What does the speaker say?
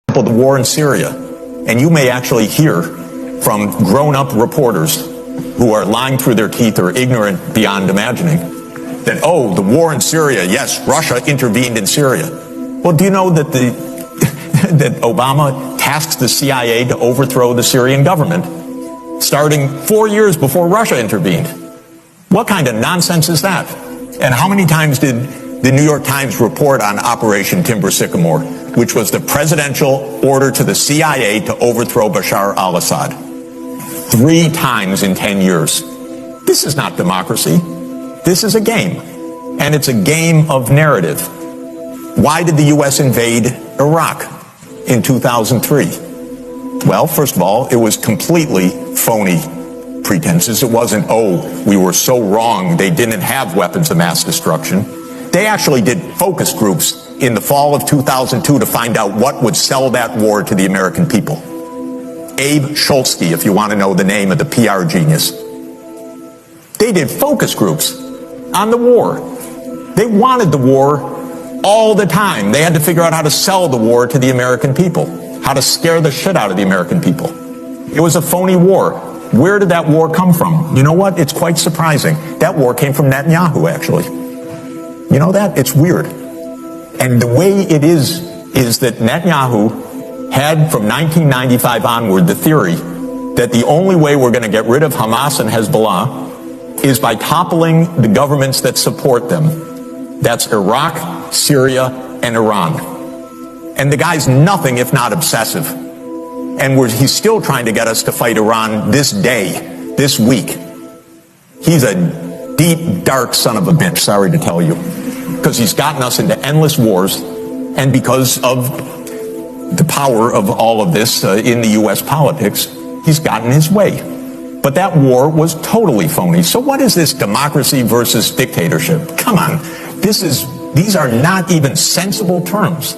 The war in Syria, and you may actually hear from grown-up reporters who are lying through their teeth or ignorant beyond imagining that, oh, the war in Syria, yes, Russia intervened in Syria. Well, do you know that that Obama tasked the CIA to overthrow the Syrian government starting 4 years before Russia intervened? What kind of nonsense is that? And how many times did the New York Times report on Operation Timber Sycamore, which was the presidential order to the CIA to overthrow Bashar al-Assad? 3 times in 10 years. This is not democracy. This is a game. And it's a game of narrative. Why did the U.S. invade Iraq in 2003? Well, first of all, it was completely phony pretenses. It wasn't, oh, we were so wrong, they didn't have weapons of mass destruction. They actually did focus groups in the fall of 2002 to find out what would sell that war to the American people. Abe Shulsky, if you want to know the name of the PR genius. They did focus groups on the war. They wanted the war all the time. They had to figure out how to sell the war to the American people, how to scare the shit out of the American people. It was a phony war. Where did that war come from? You know what? It's quite surprising. That war came from Netanyahu, actually. You know that? It's weird. And the way it is that Netanyahu had from 1995 onward the theory that the only way we're going to get rid of Hamas and Hezbollah is by toppling the governments that support them. That's Iraq, Syria, and Iran. And the guy's nothing if not obsessive. And he's still trying to get us to fight Iran this day, this week. He's a deep, dark son of a bitch, sorry to tell you. Because he's gotten us into endless wars, and because of the power of all of this in the U.S. politics, he's gotten his way. But that war was totally phony. So what is this democracy versus dictatorship? Come on. These are not even sensible terms.